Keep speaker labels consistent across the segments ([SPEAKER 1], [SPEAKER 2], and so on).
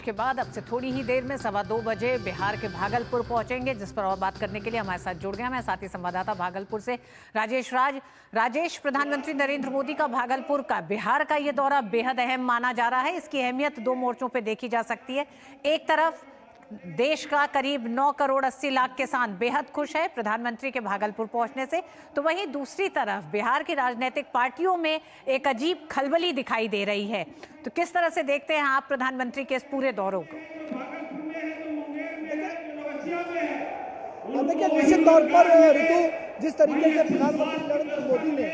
[SPEAKER 1] के बाद अब से थोड़ी ही देर में 2:15 बजे बिहार के भागलपुर पहुंचेंगे, जिस पर और बात करने के लिए हमारे साथ जुड़ गए हैं साथी संवाददाता भागलपुर से राजेश। प्रधानमंत्री नरेंद्र मोदी का भागलपुर का बिहार का ये दौरा बेहद अहम माना जा रहा है। इसकी अहमियत 2 मोर्चों पे देखी जा सकती है। एक तरफ देश का करीब 9 करोड़ 80 लाख किसान बेहद खुश है प्रधानमंत्री के भागलपुर पहुंचने से, तो वहीं दूसरी तरफ बिहार की राजनीतिक पार्टियों में एक अजीब खलबली दिखाई दे रही है। तो किस तरह से देखते हैं आप प्रधानमंत्री के इस पूरे दौरों को?
[SPEAKER 2] देखिए, निश्चित तौर पर ऋतु, जिस तरीके से प्रधानमंत्री नरेंद्र मोदी ने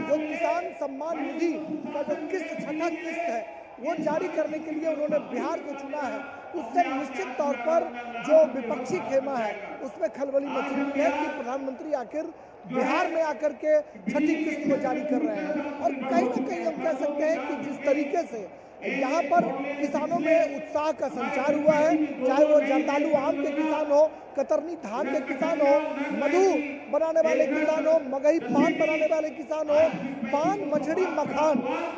[SPEAKER 2] जो किसान सम्मान निधि का जो छठा किस्त है वो जारी करने के लिए उन्होंने बिहार को चुना है, उससे निश्चित तौर पर जो विपक्षी खेमा है उसमें खलबली मची हुई है कि प्रधानमंत्री आखिर बिहार में आकर के छठी किस्त को जारी कर रहे हैं। और कहीं ना कहीं हम कह सकते हैं कि जिस तरीके से यहाँ पर किसानों में उत्साह का संचार हुआ है, चाहे वो जर्दालू आम के किसान हो, कतरनी धान के किसान हो, मधु बनाने वाले किसान हो, मगही पान बनाने वाले किसान हो, पान मछली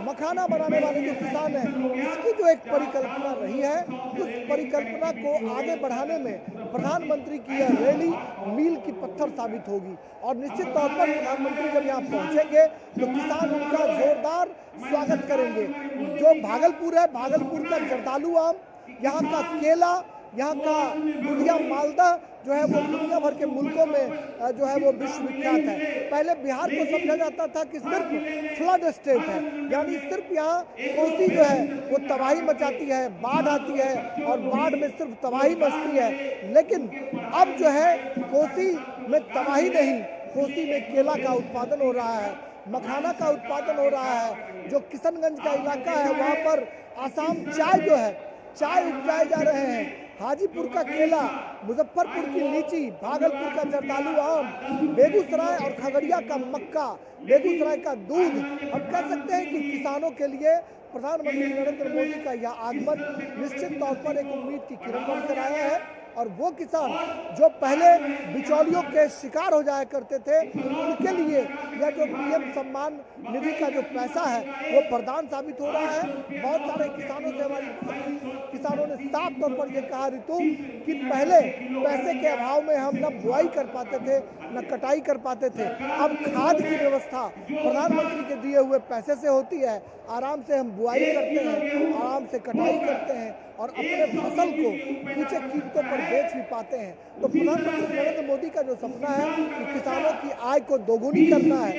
[SPEAKER 2] मखाना बनाने वाले जो किसान हैं, इसकी जो एक परिकल्पना रही है, उस परिकल्पना को आगे बढ़ाने में प्रधानमंत्री की यह रैली मील की पत्थर साबित होगी। और निश्चित तौर पर प्रधानमंत्री जब यहाँ पहुँचेंगे तो किसान उनका जोरदार स्वागत करेंगे। जो भागलपुर है, भागलपुर का जर्दालू आम, यहाँ का केला, यहाँ का दुधिया मालदा जो है वो दुनिया भर के मुल्कों में जो है वो विश्वविख्यात है। पहले बिहार को समझा जाता था कि सिर्फ फ्लड स्टेट है, यानी सिर्फ यहाँ कोसी जो है वो तबाही मचाती है, बाढ़ आती है और बाढ़ में सिर्फ तबाही मचती है। लेकिन अब जो है कोसी में तबाही नहीं, कोसी में केला का उत्पादन हो रहा है, मखाना का उत्पादन हो रहा है। जो किशनगंज का इलाका है वहाँ पर आसाम चाय जो है, चाय उपजाए जा रहे हैं। हाजीपुर का केला, मुजफ्फरपुर की लीची, भागलपुर का जर्दालू आम, बेगूसराय और खगड़िया का मक्का, बेगूसराय का दूध। हम कह सकते हैं कि किसानों के लिए प्रधानमंत्री नरेंद्र मोदी का यह आगमन निश्चित तौर पर एक उम्मीद की किरण बनकर आया है। और वो किसान जो पहले बिचौलियों के शिकार हो जाया करते थे, उनके लिए यह जो पीएम सम्मान निधि का जो पैसा है वो वरदान साबित हो रहा है। बहुत सारे किसानों से हमारी बात हुई, किसानों ने साफ तौर पर यह कहा ऋतु कि पहले पैसे के अभाव में हम न बुआई कर पाते थे न कटाई कर पाते थे। अब खाद की व्यवस्था प्रधानमंत्री के दिए हुए पैसे से होती है, आराम से हम बुआई करते हैं, आराम से कटाई करते हैं और अपने फसल को ऊंचे कीमतों पर बेच भी पाते हैं। तो प्रधानमंत्री नरेंद्र मोदी का जो सपना है कि किसानों की आय को दोगुनी करना है,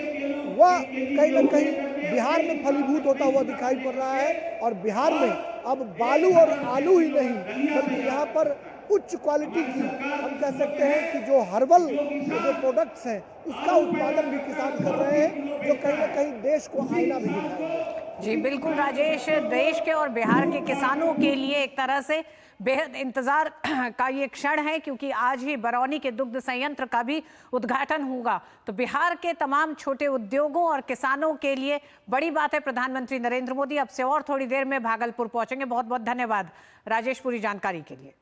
[SPEAKER 2] वह कहीं न कहीं बिहार में फलीभूत होता हुआ दिखाई पड़ रहा है। और बिहार में अब बालू और आलू ही नहीं, बल्कि यहाँ पर उच्च क्वालिटी की हम कह सकते हैं कि जो हर्बल जो प्रोडक्ट्स हैं उसका उत्पादन भी किसान कर रहे हैं, जो कहीं ना कहीं देश को आईना भी दिखाएंगे।
[SPEAKER 1] जी बिल्कुल राजेश, देश के और बिहार के किसानों के लिए एक तरह से बेहद इंतजार का ये क्षण है, क्योंकि आज ही बरौनी के दुग्ध संयंत्र का भी उद्घाटन होगा। तो बिहार के तमाम छोटे उद्योगों और किसानों के लिए बड़ी बात है। प्रधानमंत्री नरेंद्र मोदी अब से और थोड़ी देर में भागलपुर पहुंचेंगे। बहुत बहुत धन्यवाद राजेश पूरी जानकारी के लिए।